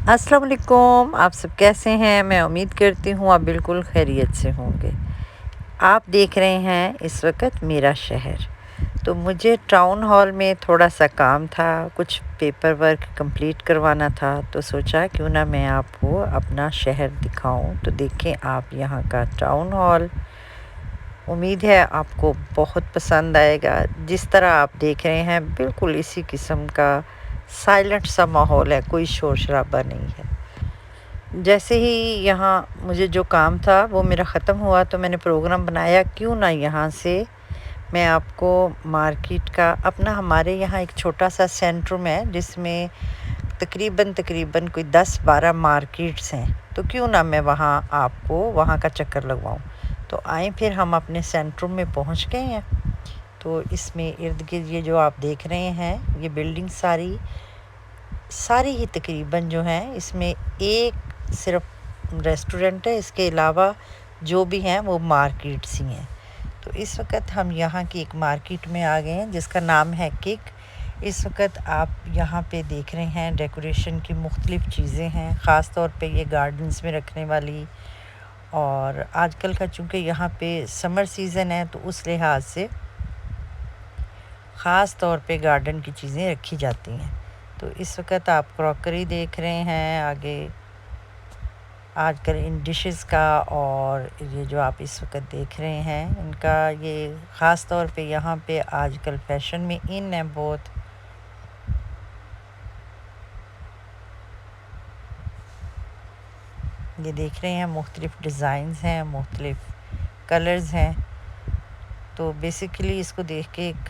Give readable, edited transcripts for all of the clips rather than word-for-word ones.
अस्सलाम वालेकुम। आप सब कैसे हैं? मैं उम्मीद करती हूँ आप बिल्कुल खैरियत से होंगे। आप देख रहे हैं इस वक्त मेरा शहर। तो मुझे टाउन हॉल में थोड़ा सा काम था, कुछ पेपर वर्क कंप्लीट करवाना था, तो सोचा क्यों ना मैं आपको अपना शहर दिखाऊं। तो देखें आप यहाँ का टाउन हॉल। उम्मीद है आपको बहुत पसंद आएगा। जिस तरह आप देख रहे हैं बिल्कुल इसी किस्म का साइलेंट सा माहौल है, कोई शोर शराबा नहीं है। जैसे ही यहाँ मुझे जो काम था वो मेरा ख़त्म हुआ तो मैंने प्रोग्राम बनाया क्यों ना यहाँ से मैं आपको मार्केट का अपना हमारे यहाँ एक छोटा सा सेंट्रम है जिसमें तकरीबन कोई 10-12 मार्केट्स हैं। तो क्यों ना मैं वहाँ आपको वहाँ का चक्कर लगवाऊँ। तो आए फिर हम अपने सेंट्रम में पहुँच गए हैं। तो इसमें इर्द गिर्द ये जो आप देख रहे हैं ये बिल्डिंग सारी ही तकरीबन जो हैं इसमें एक सिर्फ रेस्टोरेंट है, इसके अलावा जो भी हैं वो मार्केट्स ही हैं। तो इस वक्त हम यहाँ की एक मार्केट में आ गए हैं जिसका नाम है किक। इस वक्त आप यहाँ पे देख रहे हैं डेकोरेशन की मुख्तलिफ़ चीज़ें हैं, ख़ास तौर पे ये गार्डन्स में रखने वाली। और आजकल का चूँकि यहाँ पे समर सीज़न है तो उस लिहाज से ख़ास तौर पे गार्डन की चीज़ें रखी जाती हैं। तो इस वक्त आप क्रॉकरी देख रहे हैं आगे आजकल इन डिशेस का, और ये जो आप इस वक्त देख रहे हैं इनका ये ख़ास तौर पे यहाँ पे आजकल फैशन में इन है बहुत। ये देख रहे हैं मुख्तलिफ़ डिज़ाइंस हैं, मुख्तलिफ़ कलर्स हैं। तो बेसिकली इसको देख के एक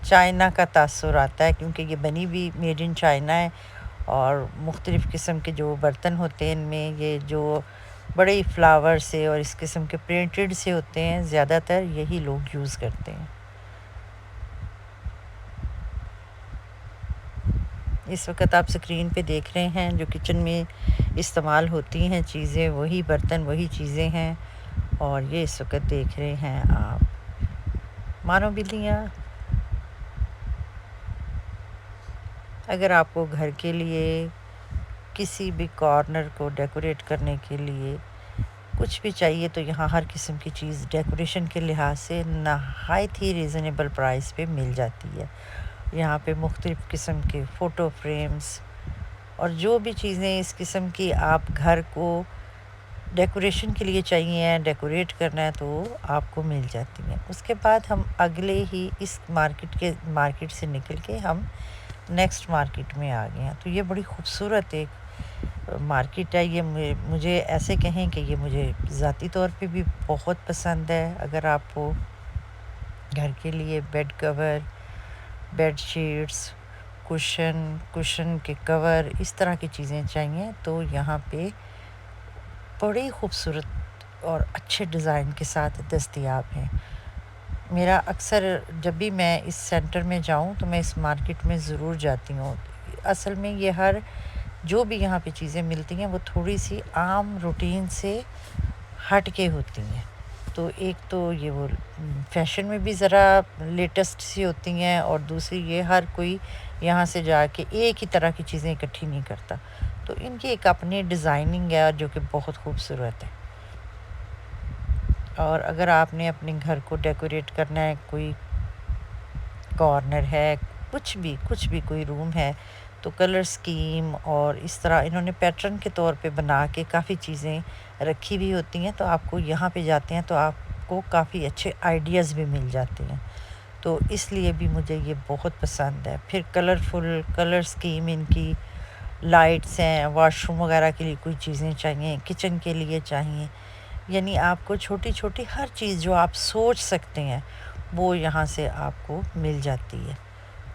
चाइना का तासुर आता है क्योंकि ये बनी भी मेड इन चाइना है। और मुख्तलिफ़ किस्म के जो बर्तन होते हैं इनमें ये जो बड़े ही फ्लावर से और इस किस्म के प्रिंटेड से होते हैं, ज़्यादातर यही लोग यूज़ करते हैं। इस वक्त आप स्क्रीन पे देख रहे हैं जो किचन में इस्तेमाल होती हैं चीज़ें, वही बर्तन वही चीज़ें हैं। और ये इस वक्त देख रहे हैं आप मानो बिल्लियाँ। अगर आपको घर के लिए किसी भी कॉर्नर को डेकोरेट करने के लिए कुछ भी चाहिए तो यहाँ हर किस्म की चीज़ डेकोरेशन के लिहाज से नहायत ही रीज़नेबल प्राइस पे मिल जाती है। यहाँ पे मुख्तलिफ़ किस्म के फ़ोटो फ्रेम्स और जो भी चीज़ें इस किस्म की आप घर को डेकोरेशन के लिए चाहिए, डेकोरेट करना है तो आपको मिल जाती हैं। उसके बाद हम अगले ही इस मार्केट से निकल के हम नेक्स्ट मार्केट में आ गए हैं। तो ये बड़ी ख़ूबसूरत एक मार्केट है। ये मुझे ऐसे कहें कि ये मुझे ज़ाती तौर पे भी बहुत पसंद है। अगर आपको घर के लिए bed cover, bed sheets, cushion के कवर, इस तरह की चीज़ें चाहिए तो यहाँ पे बड़ी ख़ूबसूरत और अच्छे डिज़ाइन के साथ दस्तयाब हैं। मेरा अक्सर जब भी मैं इस सेंटर में जाऊं तो मैं इस मार्केट में ज़रूर जाती हूँ। असल में ये हर जो भी यहाँ पे चीज़ें मिलती हैं वो थोड़ी सी आम रूटीन से हट के होती हैं। तो एक तो ये वो फैशन में भी ज़रा लेटेस्ट सी होती हैं, और दूसरी ये हर कोई यहाँ से जाके एक ही तरह की चीज़ें इकट्ठी नहीं करता। तो इनकी एक अपनी डिज़ाइनिंग है जो कि बहुत खूबसूरत है। और अगर आपने अपने घर को डेकोरेट करना है, कोई कॉर्नर है, कुछ भी कोई रूम है, तो कलर स्कीम और इस तरह इन्होंने पैटर्न के तौर पे बना के काफ़ी चीज़ें रखी हुई होती हैं। तो आपको यहाँ पे जाते हैं तो आपको काफ़ी अच्छे आइडियाज़ भी मिल जाते हैं। तो इसलिए भी मुझे ये बहुत पसंद है। फिर कलरफुल कलर स्कीम इनकी लाइट्स हैं, वॉशरूम वगैरह के लिए कोई चीज़ें चाहिए, किचन के लिए चाहिए, यानी आपको छोटी-छोटी हर चीज़ जो आप सोच सकते हैं वो यहाँ से आपको मिल जाती है।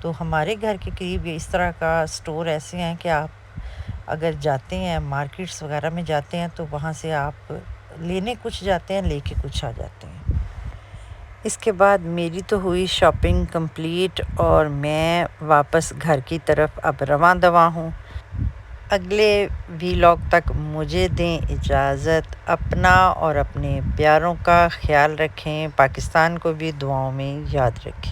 तो हमारे घर के करीब ये इस तरह का स्टोर ऐसे हैं कि आप अगर जाते हैं मार्केट्स वगैरह में जाते हैं तो वहाँ से आप लेने कुछ जाते हैं, लेके कुछ आ जाते हैं। इसके बाद मेरी तो हुई शॉपिंग कंप्लीट और मैं वापस घर की तरफ अब रवां दवा हूँ। अगले व्लॉग तक मुझे दें इजाज़त। अपना और अपने प्यारों का ख्याल रखें। पाकिस्तान को भी दुआओं में याद रखें।